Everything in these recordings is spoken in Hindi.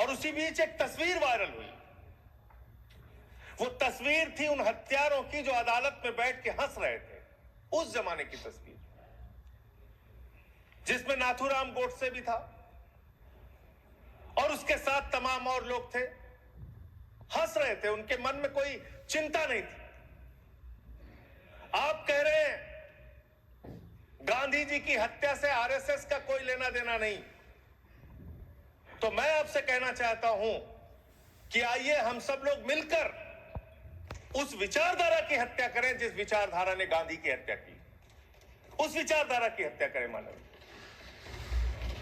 और उसी बीच एक तस्वीर वायरल हुई। वो तस्वीर थी उन हत्यारों की जो अदालत में बैठ के हंस रहे थे, उस जमाने की तस्वीर, जिसमें नाथूराम गोडसे भी था और उसके साथ तमाम और लोग थे, हंस रहे थे, उनके मन में कोई चिंता नहीं थी। आप कह रहे हैं गांधी जी की हत्या से आरएसएस का कोई लेना देना नहीं, तो मैं आपसे कहना चाहता हूं कि आइए हम सब लोग मिलकर उस विचारधारा की हत्या करें जिस विचारधारा ने गांधी की हत्या की, उस विचारधारा की हत्या करें। मानव,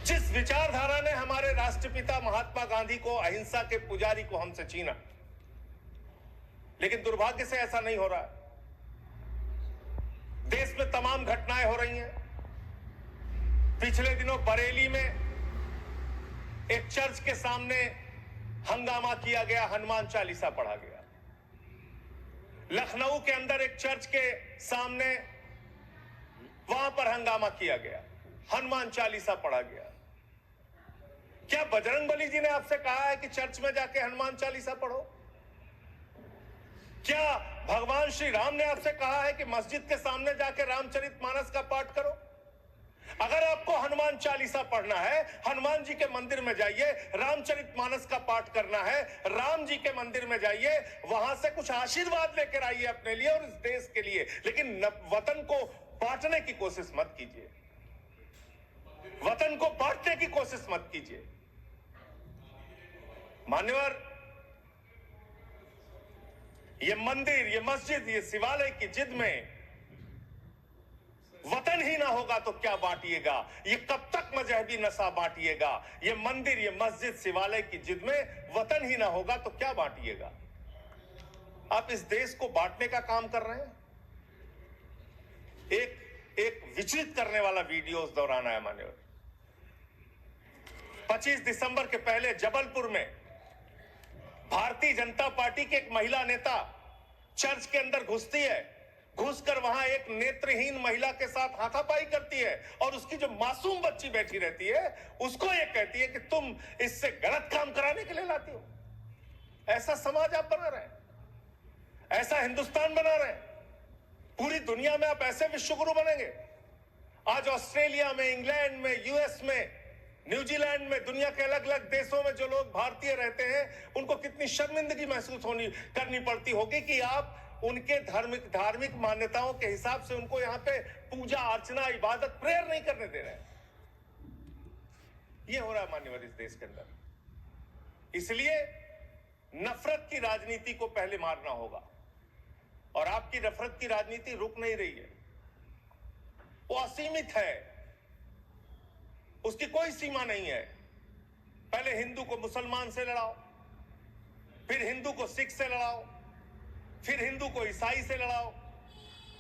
जिस विचारधारा ने हमारे राष्ट्रपिता महात्मा गांधी को, अहिंसा के पुजारी को, हमसे छीना। लेकिन दुर्भाग्य से ऐसा नहीं हो रहा है। देश में तमाम घटनाएं हो रही हैं। पिछले दिनों बरेली में एक चर्च के सामने हंगामा किया गया, हनुमान चालीसा पढ़ा गया। लखनऊ के अंदर एक चर्च के सामने, वहां पर हंगामा किया गया, हनुमान चालीसा पढ़ा गया। क्या बजरंगबली जी ने आपसे कहा है कि चर्च में जाके हनुमान चालीसा पढ़ो? क्या भगवान श्री राम ने आपसे कहा है कि मस्जिद के सामने जाके रामचरितमानस का पाठ करो? अगर आपको हनुमान चालीसा पढ़ना है, हनुमान जी के मंदिर में जाइए, रामचरितमानस का पाठ करना है, राम जी के मंदिर में जाइए, वहां से कुछ आशीर्वाद लेकर आइए अपने लिए और इस देश के लिए। लेकिन वतन को बांटने की कोशिश मत कीजिए, वतन को बांटने की कोशिश मत कीजिए। मान्यवर, ये मंदिर, ये मस्जिद, ये शिवालय की जिद में वतन ही ना होगा तो क्या बांटिएगा? ये कब तक मजहबी नशा बांटिएगा? ये मंदिर, ये मस्जिद, शिवालय की जिद में वतन ही ना होगा तो क्या बांटिएगा? आप इस देश को बांटने का काम कर रहे हैं। एक विचलित करने वाला वीडियो उस दौरान आया। मान्यवर, 25 दिसंबर के पहले जबलपुर में भारतीय जनता पार्टी की एक महिला नेता चर्च के अंदर घुसती है, घुसकर वहां एक नेत्रहीन महिला के साथ हाथापाई करती है और उसकी जो मासूम बच्ची बैठी रहती है उसको ये कहती है कि तुम इससे गलत काम कराने के लिए लाती हो। ऐसा समाज आप बना रहे हैं, ऐसा हिंदुस्तान बना रहे हैं। पूरी दुनिया में आप ऐसे विश्वगुरु बनेंगे। आज ऑस्ट्रेलिया में, इंग्लैंड में, यूएस में, न्यूजीलैंड में, दुनिया के अलग अलग देशों में जो लोग भारतीय रहते हैं उनको कितनी शर्मिंदगी महसूस करनी पड़ती होगी कि आप उनके धार्मिक मान्यताओं के हिसाब से उनको यहां पे पूजा अर्चना, इबादत, प्रेयर नहीं करने दे रहे हैं। ये हो रहा है मान्यवर इस देश के अंदर। इसलिए नफरत की राजनीति को पहले मारना होगा और आपकी नफरत की राजनीति रुक नहीं रही है, वो असीमित है, उसकी कोई सीमा नहीं है। पहले हिंदू को मुसलमान से लड़ाओ, फिर हिंदू को सिख से लड़ाओ, फिर हिंदू को ईसाई से लड़ाओ,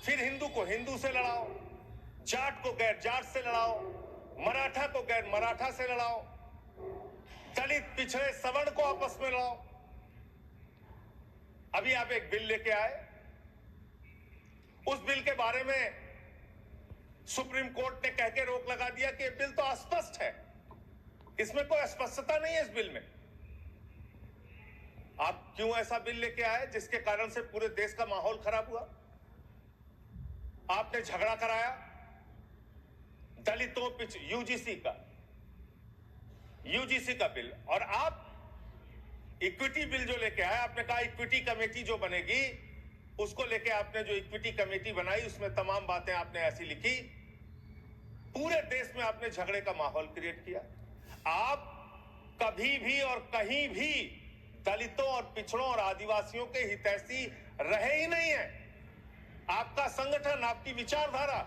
फिर हिंदू को हिंदू से लड़ाओ, जाट को गैर जाट से लड़ाओ, मराठा को गैर मराठा से लड़ाओ, दलित, पिछड़े, सवर्ण को आपस में लड़ाओ। अभी आप एक बिल लेके आए, उस बिल के बारे में सुप्रीम कोर्ट ने कह के रोक लगा दिया कि यह बिल तो अस्पष्ट है, इसमें कोई स्पष्टता नहीं है इस बिल में। आप क्यों ऐसा बिल लेके आए जिसके कारण से पूरे देश का माहौल खराब हुआ? आपने झगड़ा कराया दलितों यूजीसी का बिल, और आप इक्विटी बिल जो लेके आए, आपने कहा इक्विटी कमेटी जो बनेगी उसको लेके आपने जो इक्विटी कमेटी बनाई उसमें तमाम बातें आपने ऐसी लिखी, पूरे देश में आपने झगड़े का माहौल क्रिएट किया। आप कभी भी और कहीं भी दलितों और पिछड़ों और आदिवासियों के हितैषी रहे ही नहीं है। आपका संगठन, आपकी विचारधारा,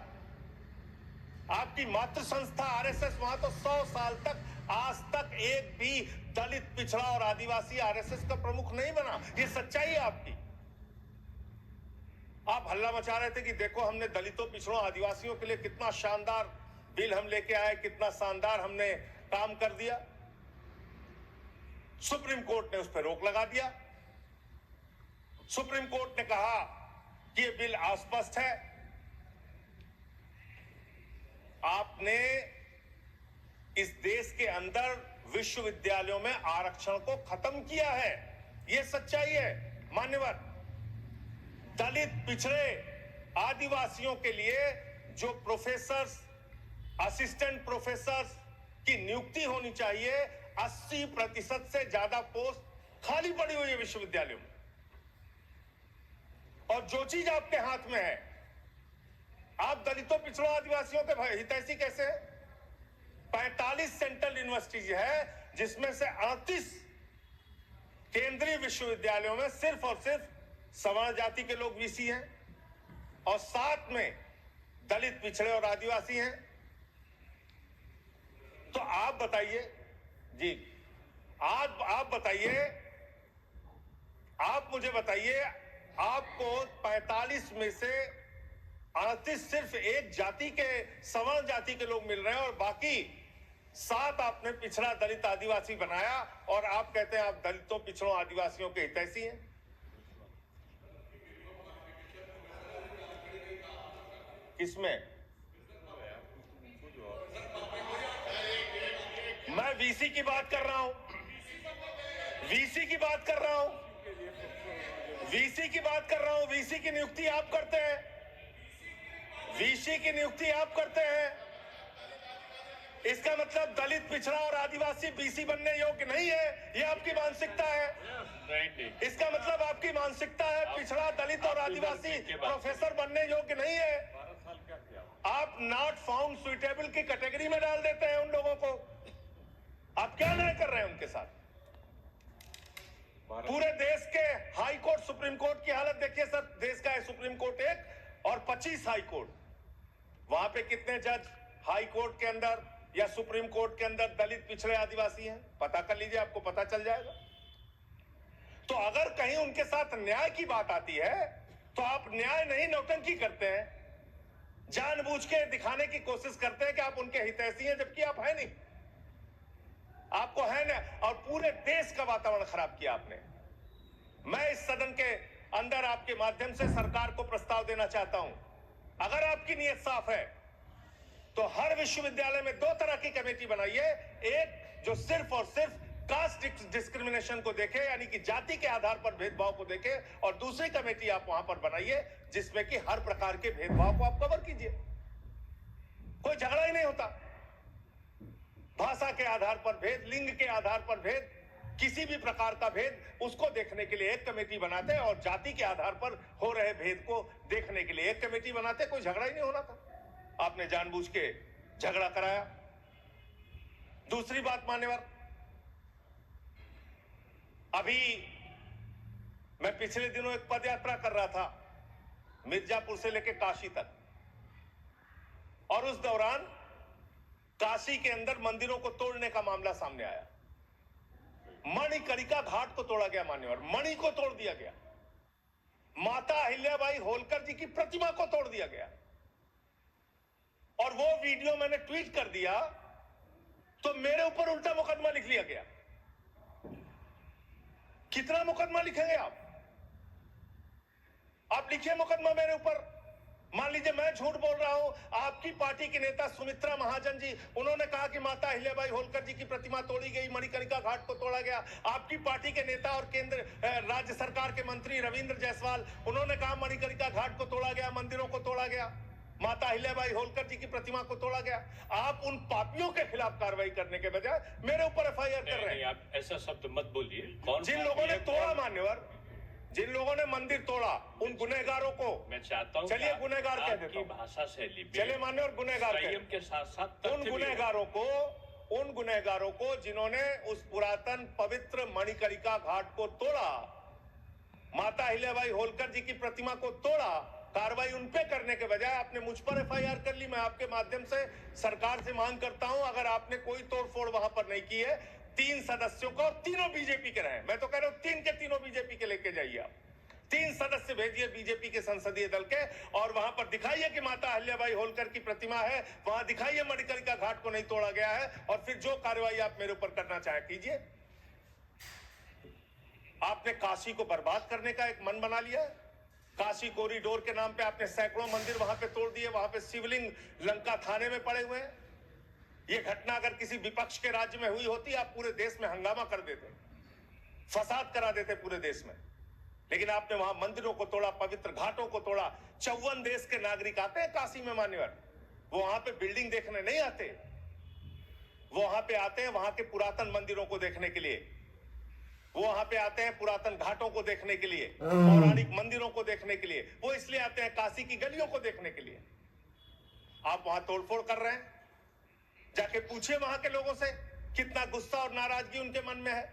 आपकी मातृ संस्था आरएसएस, वहां तो 100 साल तक आज तक एक भी दलित, पिछड़ा और आदिवासी आरएसएस का प्रमुख नहीं बना। ये सच्चाई है आपकी। आप हल्ला मचा रहे थे कि देखो हमने दलितों, पिछड़ों, आदिवासियों के लिए कितना शानदार बिल हम लेके आए, कितना शानदार हमने काम कर दिया। सुप्रीम कोर्ट ने उस पर रोक लगा दिया। सुप्रीम कोर्ट ने कहा कि यह बिल अस्पष्ट है। आपने इस देश के अंदर विश्वविद्यालयों में आरक्षण को खत्म किया है। यह सच्चाई है मान्यवर। दलित, पिछड़े, आदिवासियों के लिए जो प्रोफेसर्स, असिस्टेंट प्रोफेसर्स की नियुक्ति होनी चाहिए, 80% से ज्यादा पोस्ट खाली पड़ी हुई है विश्वविद्यालयों में। और जो चीज आपके हाथ में है, आप दलितों, पिछड़ों, आदिवासियों के हितैषी कैसे हैं? 45 सेंट्रल यूनिवर्सिटीज है जिसमें से 38 केंद्रीय विश्वविद्यालयों में सिर्फ और सिर्फ सवर्ण जाति के लोग वीसी हैं और 7 में दलित, पिछड़े और आदिवासी हैं। तो आप बताइए जी, आप बताइए, आप मुझे बताइए, आपको 45 में से 38 सिर्फ एक जाति के, सवर्ण जाति के लोग मिल रहे हैं और बाकी 7 आपने पिछड़ा, दलित, आदिवासी बनाया और आप कहते हैं आप दलितों, पिछड़ों, आदिवासियों के हितैषी हैं। किसमें? मैं वीसी की बात कर रहा हूं, वीसी की बात कर रहा हूं, वीसी की बात कर रहा हूं। वीसी की नियुक्ति आप करते हैं, वीसी की नियुक्ति आप करते हैं। इसका मतलब दलित, पिछड़ा और आदिवासी बीसी बनने योग्य नहीं है, यह आपकी मानसिकता है। इसका मतलब आपकी मानसिकता है पिछड़ा, दलित और आदिवासी प्रोफेसर बनने योग्य नहीं है। आप नॉट फाउंड सुइटेबल की कैटेगरी में डाल देते हैं उन लोगों को। आप क्या न्याय कर रहे हैं उनके साथ? पूरे देश के हाई कोर्ट, सुप्रीम कोर्ट की हालत देखिए सर। देश का है सुप्रीम कोर्ट 1 और 25 हाई कोर्ट। वहां पे कितने जज हाई कोर्ट के अंदर या सुप्रीम कोर्ट के अंदर दलित, पिछड़े, आदिवासी हैं? पता कर लीजिए, आपको पता चल जाएगा। तो अगर कहीं उनके साथ न्याय की बात आती है तो आप न्याय नहीं, नौटंकी करते हैं, जानबूझ के दिखाने की कोशिश करते हैं कि आप उनके हितैषी हैं, जबकि आप है नहीं, आपको है ना। और पूरे देश का वातावरण खराब किया आपने। मैं इस सदन के अंदर आपके माध्यम से सरकार को प्रस्ताव देना चाहता हूं, अगर आपकी नीयत साफ है तो हर विश्वविद्यालय में 2 तरह की कमेटी बनाइए। एक जो सिर्फ और सिर्फ कास्ट डिस्क्रिमिनेशन को देखे, यानी कि जाति के आधार पर भेदभाव को देखे, और दूसरी कमेटी आप वहां पर बनाइए जिसमें कि हर प्रकार के भेदभाव को आप कवर कीजिए। कोई झगड़ा ही नहीं होता। भाषा के आधार पर भेद, लिंग के आधार पर भेद, किसी भी प्रकार का भेद, उसको देखने के लिए एक कमेटी बनाते और जाति के आधार पर हो रहे भेद को देखने के लिए एक कमेटी बनाते। कोई झगड़ा ही नहीं होना था। आपने जानबूझ के झगड़ा कराया। दूसरी बात मान्यवर, अभी मैं पिछले दिनों एक पदयात्रा कर रहा था मिर्जापुर से लेकर काशी तक, और उस दौरान काशी के अंदर मंदिरों को तोड़ने का मामला सामने आया। मणिकर्णिका घाट को तोड़ा गया मान्यवर, मणि को तोड़ दिया गया, माता अहिल्याबाई होलकर जी की प्रतिमा को तोड़ दिया गया। और वो वीडियो मैंने ट्वीट कर दिया तो मेरे ऊपर उल्टा मुकदमा लिख लिया गया। कितना मुकदमा लिखेंगे आप? आप लिखिए मुकदमा मेरे ऊपर। मान लीजिए मैं झूठ बोल रहा हूं, आपकी पार्टी के नेता सुमित्रा महाजन जी, उन्होंने कहा कि माता अहिल्याबाई होलकर जी की प्रतिमा तोड़ी गई, मणिकर्णिका घाट को तोड़ा गया। आपकी पार्टी के नेता और केंद्र राज्य सरकार के मंत्री रविंद्र जायसवाल, उन्होंने कहा मणिकर्णिका घाट को तोड़ा गया, मंदिरों को तोड़ा गया, माता अहिल्याबाई होलकर जी की प्रतिमा को तोड़ा गया। आप उन पापियों के खिलाफ कार्रवाई करने के बजाय मेरे ऊपर एफआईआर कर रहे हैं। आप ऐसा शब्द मत बोलिए। जिन लोगों ने तोड़ा मान्यवर, जिन लोगों ने मंदिर तोड़ा, उन गुनहगारों को मैं चाहता हूं, चलिए गुनहगार कह देता हूं, भाषा शैली चलिए मान्यवर गुनहगार के साथ उन गुनहगारों को जिन्होंने उस पुरातन पवित्र मणिकर्णिका घाट को तोड़ा, माता अहिल्याबाई होलकर जी की प्रतिमा को तोड़ा, कार्रवाई उन पे करने के बजाय आपने मुझ पर एफआईआर कर ली। मैं आपके माध्यम से सरकार से मांग करता हूं, अगर आपने कोई तोड़फोड़ वहां पर नहीं की है, 3 सदस्यों को, तीनों बीजेपी के रहे, मैं तो कह रहा हूं 3 के तीनों बीजेपी के लेके जाइए आप। 3 सदस्य भेजिए बीजेपी के संसदीय दल के, और वहां पर दिखाइए कि माता अहिल्याबाई होलकर की प्रतिमा है, वहां दिखाइए मणिकर्णिका घाट को नहीं तोड़ा गया है, और फिर जो कार्रवाई आप मेरे ऊपर करना चाहे कीजिए। आपने काशी को बर्बाद करने का एक मन बना लिया है। काशी कॉरिडोर के नाम पे आपने सैकड़ों मंदिर वहां पे तोड़ दिए, वहां पे शिवलिंग लंका थाने में पड़े हुए हैं। ये घटना अगर किसी विपक्ष के राज्य में हुई होती, आप पूरे देश में हंगामा कर देते, फसाद करा देते पूरे देश में। लेकिन आपने वहां मंदिरों को तोड़ा, पवित्र घाटों को तोड़ा। 54 देश के नागरिक आते हैं काशी में मान्यवर, वो वहां पे बिल्डिंग देखने नहीं आते, वो वहां पे आते हैं वहां के पुरातन मंदिरों को देखने के लिए, वो वहां पे आते हैं पुरातन घाटों को देखने के लिए, पौराणिक मंदिरों को देखने के लिए। वो इसलिए आते हैं काशी की गलियों को देखने के लिए। आप वहां तोड़फोड़ कर रहे हैं। जाके पूछिए वहां के लोगों से कितना गुस्सा और नाराजगी उनके मन में है।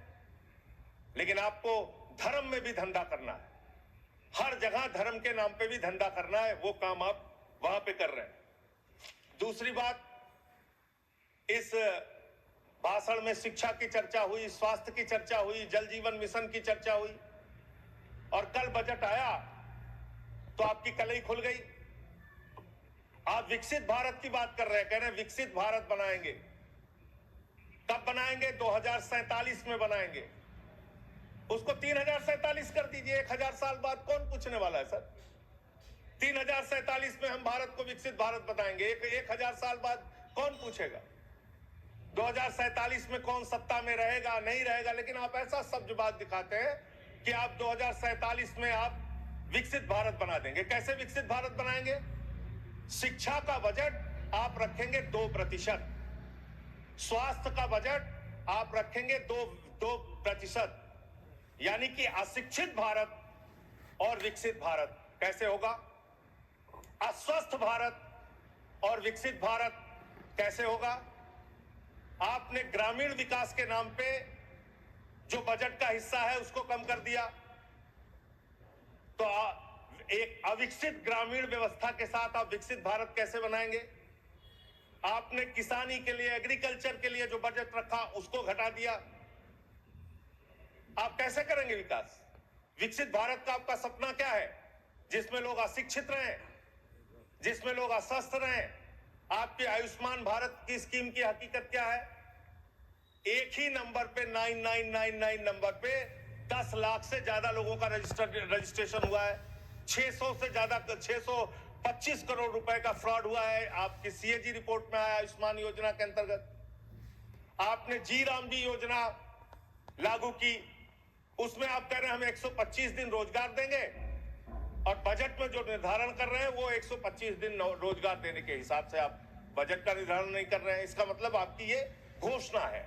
लेकिन आपको धर्म में भी धंधा करना है, हर जगह धर्म के नाम पे भी धंधा करना है, वो काम आप वहां पे कर रहे हैं। दूसरी बात, इस भाषण में शिक्षा की चर्चा हुई, स्वास्थ्य की चर्चा हुई, जल जीवन मिशन की चर्चा हुई, और कल बजट आया तो आपकी कलई खुल गई। आप विकसित भारत की बात कर रहे हैं, कह रहे हैं विकसित भारत बनाएंगे। कब बनाएंगे? 2047 में बनाएंगे। उसको 3047 कर दीजिए। 1000 साल बाद कौन पूछने वाला है सर? 3047 में हम भारत को विकसित भारत बताएंगे। 1000 साल बाद कौन पूछेगा? 2047 में कौन सत्ता में रहेगा, नहीं रहेगा। लेकिन आप ऐसा सब्जबाज दिखाते हैं कि आप 2047 में आप विकसित भारत बना देंगे। कैसे विकसित भारत बनाएंगे? शिक्षा का बजट आप रखेंगे 2%, स्वास्थ्य का बजट आप रखेंगे 2%, यानी कि अशिक्षित भारत और विकसित भारत कैसे होगा? अस्वस्थ भारत और विकसित भारत कैसे होगा? आपने ग्रामीण विकास के नाम पे जो बजट का हिस्सा है उसको कम कर दिया, तो एक अविकसित ग्रामीण व्यवस्था के साथ आप विकसित भारत कैसे बनाएंगे? आपने किसानी के लिए, एग्रीकल्चर के लिए जो बजट रखा उसको घटा दिया। आप कैसे करेंगे विकास? विकसित भारत का आपका सपना क्या है? जिसमें लोग अशिक्षित रहें, जिसमें लोग अस्वस्थ रहें। आपके आयुष्मान भारत की स्कीम की हकीकत क्या है? एक ही नंबर पे 9999 नंबर पे 10 लाख से ज्यादा लोगों का रजिस्ट्रेशन हुआ है। 600 से ज्यादा 625 करोड़ रुपए का फ्रॉड हुआ है। आपकी सीएजी रिपोर्ट में आया आयुष्मान योजना के अंतर्गत। आपने जी राम जी योजना लागू की, उसमें आप कह रहे हैं हम 125 दिन रोजगार देंगे, और बजट में जो निर्धारण कर रहे हैं वो 125 दिन रोजगार देने के हिसाब से आप बजट का निर्धारण नहीं कर रहे हैं। इसका मतलब आपकी ये घोषणा है।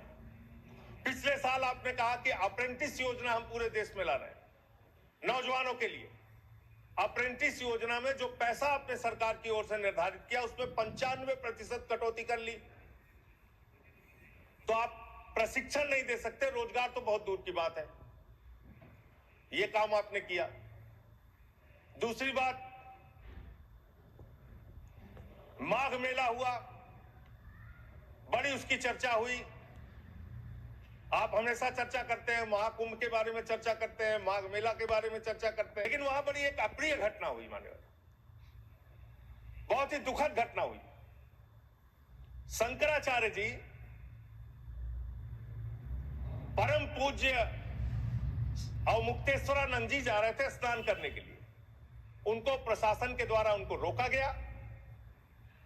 पिछले साल आपने कहा कि अप्रेंटिस योजना हम पूरे देश में ला रहे हैं नौजवानों के लिए। अप्रेंटिस योजना में जो पैसा आपने सरकार की ओर से निर्धारित किया उसमें 95% कटौती कर ली। तो आप प्रशिक्षण नहीं दे सकते, रोजगार तो बहुत दूर की बात है। यह काम आपने किया। दूसरी बात, माघ मेला हुआ, बड़ी उसकी चर्चा हुई। आप हमेशा चर्चा करते हैं, महाकुंभ के बारे में चर्चा करते हैं, माघ मेला के बारे में चर्चा करते हैं, लेकिन वहां बड़ी एक अप्रिय घटना हुई मान्यवर, बहुत ही दुखद घटना हुई। शंकराचार्य जी परम पूज्य अवमुक्तेश्वरानंद जी जा रहे थे स्नान करने के लिए। उनको प्रशासन के द्वारा उनको रोका गया।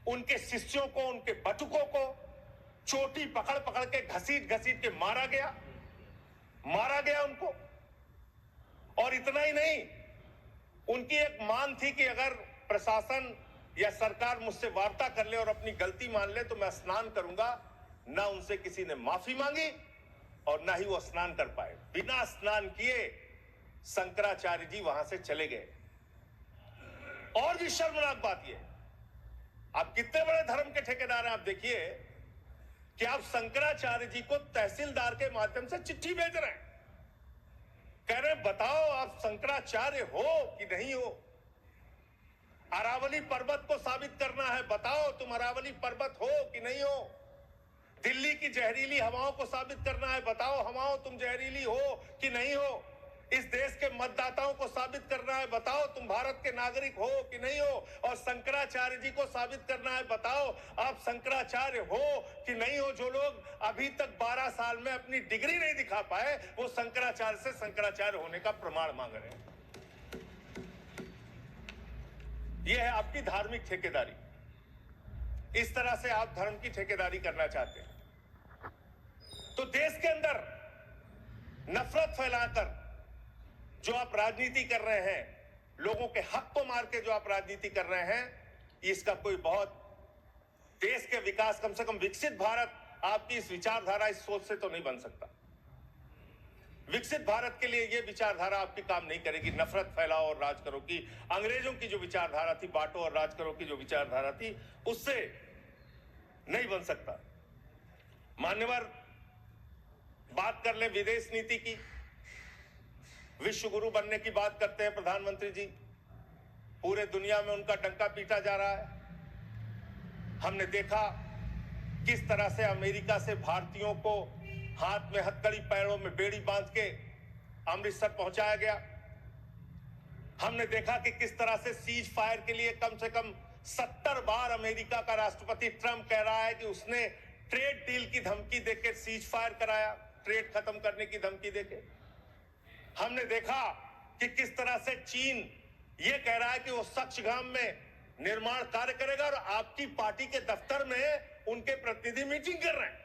उनके शिष्यों को, उनके बटुकों को चोटी पकड़ पकड़ के घसीट घसीट के मारा गया उनको। और इतना ही नहीं, उनकी एक मांग थी कि अगर प्रशासन या सरकार मुझसे वार्ता कर ले और अपनी गलती मान ले तो मैं स्नान करूंगा। ना उनसे किसी ने माफी मांगी और ना ही वो स्नान कर पाए। बिना स्नान किए शंकराचार्य जी वहां से चले गए। और भी शर्मनाक बात यह, आप कितने बड़े धर्म के ठेकेदार हैं। आप देखिए कि आप शंकराचार्य जी को तहसीलदार के माध्यम से चिट्ठी भेज रहे हैं, कह रहे हैं बताओ आप शंकराचार्य हो कि नहीं हो। अरावली पर्वत को साबित करना है, बताओ तुम अरावली पर्वत हो कि नहीं हो। दिल्ली की जहरीली हवाओं को साबित करना है, बताओ हवाओं तुम जहरीली हो कि नहीं हो। इस देश के मतदाताओं को साबित करना है, बताओ तुम भारत के नागरिक हो कि नहीं हो। और शंकराचार्य जी को साबित करना है, बताओ आप शंकराचार्य हो कि नहीं हो। जो लोग अभी तक 12 साल में अपनी डिग्री नहीं दिखा पाए, वो शंकराचार्य से शंकराचार्य होने का प्रमाण मांग रहे हैं। यह है आपकी धार्मिक ठेकेदारी। इस तरह से आप धर्म की ठेकेदारी करना चाहते हैं। तो देश के अंदर नफरत फैलाकर जो आप राजनीति कर रहे हैं, लोगों के हक को मार के जो आप राजनीति कर रहे हैं, इसका कोई बहुत देश के विकास, कम से कम विकसित भारत आपकी इस विचारधारा, इस सोच से तो नहीं बन सकता। विकसित भारत के लिए यह विचारधारा आपकी काम नहीं करेगी। नफरत फैलाओ और राज करो की, अंग्रेजों की जो विचारधारा थी, बांटो और राज करो की जो विचारधारा थी, उससे नहीं बन सकता। मान्यवर, बात कर ले विदेश नीति की, विश्व गुरु बनने की बात करते हैं प्रधानमंत्री जी। पूरे दुनिया में उनका डंका पीटा जा रहा है। हमने देखा किस तरह से अमेरिका से भारतीयों को हाथ में हथकड़ी, पैरों में बेड़ी बांध के अमृतसर पहुंचाया गया। हमने देखा कि किस तरह से सीज फायर के लिए कम से कम 70 बार अमेरिका का राष्ट्रपति ट्रंप कह रहा है कि उसने ट्रेड डील की धमकी देकर सीज फायर कराया, ट्रेड खत्म करने की धमकी देके। हमने देखा कि किस तरह से चीन यह कह रहा है कि वो सक्चगाम में निर्माण कार्य करेगा और आपकी पार्टी के दफ्तर में उनके प्रतिनिधि मीटिंग कर रहे हैं।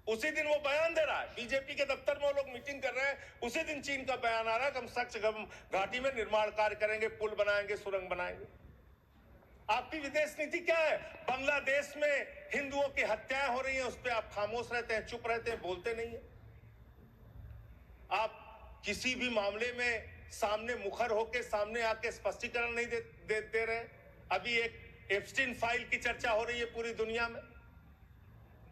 उसी दिन वो बयान दे रहा है, बीजेपी के दफ्तर में वो लोग मीटिंग कर रहे हैं, उसी दिन चीन का बयान आ रहा है कि हम सक्चगाम घाटी में निर्माण कार्य करेंगे, पुल बनाएंगे, सुरंग बनाएंगे। आपकी विदेश नीति क्या है? बांग्लादेश में हिंदुओं की हत्याएं हो रही हैं, उस पर आप खामोश रहते हैं, चुप रहते हैं, बोलते नहीं है। आप किसी भी मामले में सामने मुखर होकर सामने आके स्पष्टीकरण नहीं दे रहे। अभी एक एप्स्टीन फाइल की चर्चा हो रही है पूरी दुनिया में,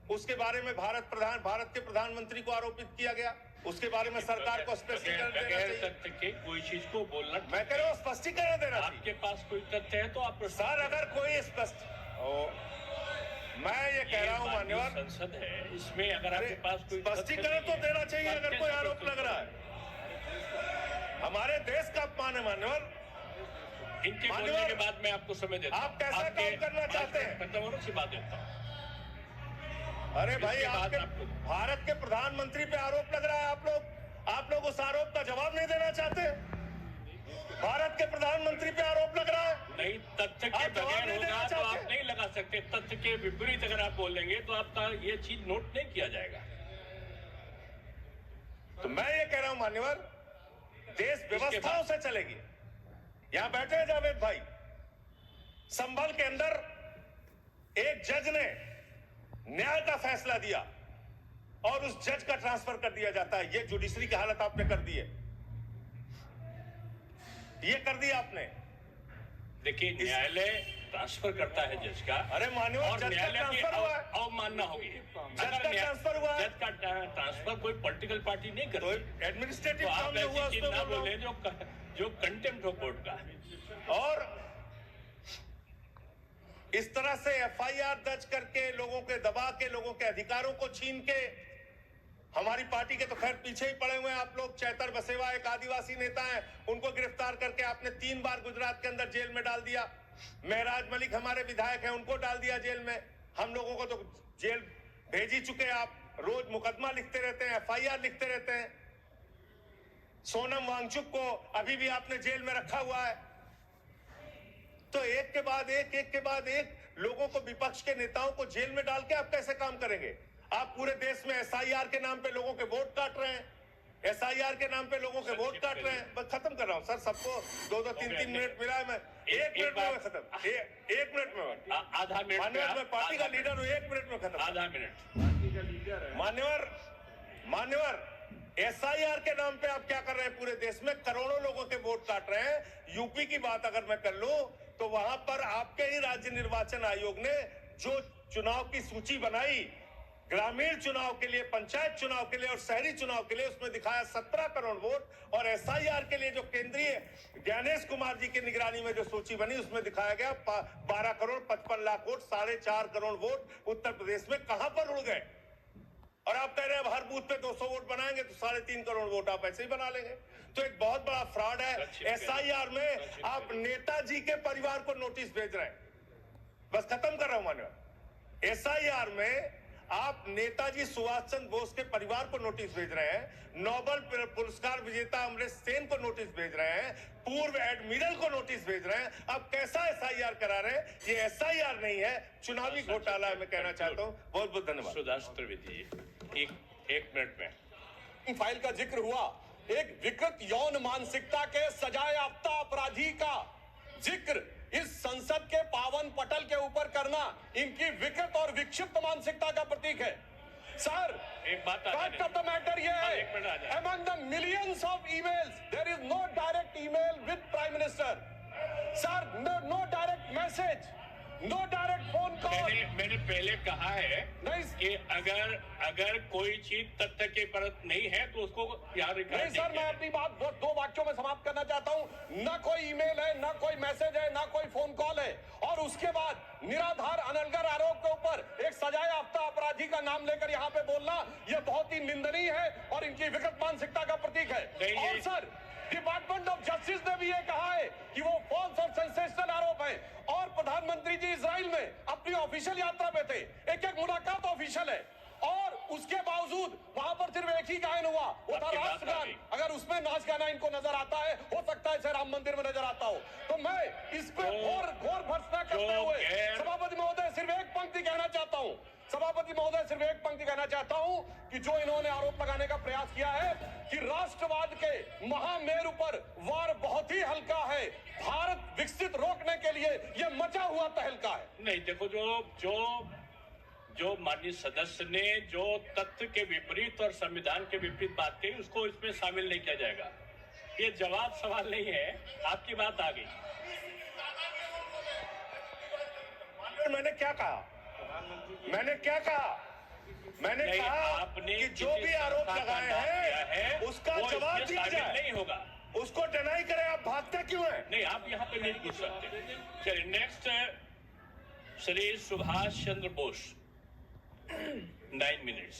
उसके बारे में भारत के प्रधानमंत्री को आरोपित किया गया। उसके बारे में सरकार को स्पष्टीकरण देना चाहिए। तथ्य के कोई चीज को बोलना, मैं कह रहा हूँ स्पष्टीकरण देना चाहिए। आपके पास कोई तथ्य है तो आप सर, अगर कोई स्पष्ट, मैं ये कह रहा हूँ मान्यवर, संसद है, इसमें अगर आपके पास कोई स्पष्टीकरण तो देना चाहिए। अगर कोई आरोप लग रहा है, हमारे देश का अपमान है मान्यवर। इनके बोलने के बाद मैं आपको समय देता हूं। आप कैसा काम करना चाहते हैं? खत्म होने से बात देता हूं। अरे भाई, आपके भारत के प्रधानमंत्री पे आरोप लग रहा है, आप लोग उस आरोप का जवाब नहीं देना चाहते। भारत के प्रधानमंत्री पे आरोप लग रहा है, नहीं, तथ्य के बगैर होगा तो आप नहीं लगा सकते। तथ्य के विपरीत अगर आप बोलेंगे तो आपका ये चीज नोट नहीं किया जाएगा। तो मैं ये कह रहा हूं मान्यवर, देश व्यवस्थाओं से चलेगी। यहां बैठे हैं जावेद भाई, संभल के अंदर एक जज ने न्याय का फैसला दिया और उस जज का ट्रांसफर कर दिया जाता है। ये जुडिशरी की हालत आपने कर दी है, ये कर दिया आपने। देखिए, न्यायालय ट्रांसफर करता है जज का। अरे मान्यवर, जज का ट्रांसफर हुआ है, अवमानना होगी। जज का ट्रांसफर हुआ है। जज का ट्रांसफर कोई पॉलिटिकल पार्टी नहीं करती। तो एडमिनिस्ट्रेटिव तो काम आप में हुआ, ऐसी चीज ना बोले जो कंटेम्प्ट हो कोर्ट का। और इस तरह से एफआईआर दर्ज करके, लोगों के दबा के, लोगों के अधिकारों को छीन के, हमारी पार्टी के तो खैर पीछे ही पड़े हुए हैं आप लोग। चैतर बसेवा एक आदिवासी नेता है, उनको गिरफ्तार करके आपने 3 बार गुजरात के अंदर जेल में डाल दिया। महराज मलिक हमारे विधायक हैं, उनको डाल दिया जेल में। हम लोगों को तो जेल भेज ही चुके। आप रोज मुकदमा लिखते रहते हैं, एफआईआर लिखते रहते हैं। सोनम वांगचुक को अभी भी आपने जेल में रखा हुआ है। तो एक के बाद एक लोगों को, विपक्ष के नेताओं को जेल में डाल के आप कैसे काम करेंगे? आप पूरे देश में एसआईआर के नाम पे लोगों के वोट काट रहे हैं, एसआईआर के नाम पे लोगों के वोट काट रहे हैं। बस खत्म कर रहा हूं सर, सबको 2-2, 3-3 मिनट मिला है। मैं 1 मिनट में खत्म, 1 मिनट में, आधा मिनट। मान्यवर, मैं पार्टी का लीडर हूं, 1 मिनट में खत्म। आधा मिनट। मान्यवर, एसआईआर के नाम पे आप क्या कर रहे हैं? पूरे देश में करोड़ों लोगों के वोट काट रहे हैं। यूपी की बात अगर मैं कर लूं तो वहां पर आपके ही राज्य निर्वाचन आयोग ने जो चुनाव की सूची बनाई, ग्रामीण चुनाव के लिए, पंचायत चुनाव के लिए और शहरी चुनाव के लिए, उसमें दिखाया 17 करोड़ वोट। और एसआईआर के लिए जो केंद्रीय ज्ञानेश कुमार जी की निगरानी में जो सूची बनी, उसमें दिखाया गया 12 करोड़ 55 लाख वोट, 4.5 करोड़ वोट उत्तर प्रदेश में कहां पर उड़ गए? और आप कह रहे हैं हर बूथ पे 200 वोट बनाएंगे तो 3.5 करोड़ वोट आप ऐसे ही बना लेंगे। तो एक बहुत बड़ा फ्रॉड है। एसआईआर में आप नेताजी के परिवार को नोटिस भेज रहे हैं। बस खत्म कर रहा हूं मान्यवर। एसआईआर में आप नेताजी सुभाष चंद्र बोस के परिवार को नोटिस भेज रहे हैं, नोबेल पुरस्कार विजेता अमरेश सेन को नोटिस भेज रहे हैं, पूर्व एडमिरल को नोटिस भेज रहे हैं। अब कैसा एसआईआर करा रहे हैं? ये एसआईआर नहीं है, चुनावी घोटाला है। मैं कहना चाहता हूं। बहुत बहुत धन्यवाद। सुधांशु त्रिवेदी जी, एक मिनट में फाइल का जिक्र हुआ, एक विकृत यौन मानसिकता के सजाए याफ्ता अपराधी का जिक्र इस संसद के पावन पटल के ऊपर करना इनकी विकृत और विक्षिप्त मानसिकता का प्रतीक है। सर, एक बात फैक्ट ऑफ द मैटर ये एक मिनट आ है, जाए। among the millions of emails, there is no direct email with Prime Minister. Sir, no direct message, no direct phone call. मैंने पहले कहा है नहीं कि अगर कोई चीज तथ्य के परत नहीं है तो उसको यहाँ नहीं रिकॉर्ड सर, मैं अपनी बात दो वाक्यों में समाप्त करना चाहता हूं। ना कोई ईमेल है, ना कोई मैसेज है, ना कोई फोन कॉल है, और उसके बाद निराधार अनलगर आरोप के ऊपर एक सजाए याफ्ता अपराधी का नाम लेकर यहाँ पे बोलना, यह बहुत ही निंदनीय है और इनकी विकृत मानसिकता का प्रतीक है। और सर, डिपार्टमेंट ऑफ जस्टिस ने भी ये कहा है कि वो फॉल्स और सेंसेशनल आरोप है। और प्रधानमंत्री जी इजराइल में अपनी ऑफिशियल यात्रा पे थे, एक मुलाकात ऑफिशियल है, और उसके बावजूद वहां पर सिर्फ एक ही गायन हुआ, वो था राष्ट्रगान। अगर उसमें नाच गाना इनको नजर आता है, हो सकता है इसे राम मंदिर में नजर आता हो। तो मैं इस पे घोर भर्त्सना करते हुए सभापति महोदय सिर्फ एक पंक्ति कहना चाहता हूं, सभापति महोदय सिर्फ एक पंक्ति कहना चाहता हूं कि जो इन्होंने आरोप लगाने का प्रयास किया है कि राष्ट्रवाद के महामेरु पर वार बहुत ही हल्का है, भारत विकसित रोकने के लिए यह मचा हुआ तहलका है। नहीं, देखो जो माननीय सदस्य ने जो तथ्य के विपरीत और संविधान के विपरीत बात कही, उसको इसमें शामिल नहीं किया जाएगा। ये जवाब सवाल नहीं है, आपकी बात आ गई। मैंने क्या कहा? मैंने कहा कि जो भी आरोप लगाए हैं उसका जवाब दिया जाए, नहीं होगा, उसको डिनाई करें। आप भागते क्यों हैं? नहीं, आप यहाँ पे नहीं पूछ सकते। चलिए नेक्स्ट, श्री सुभाष चंद्र बोस, 9 मिनट्स।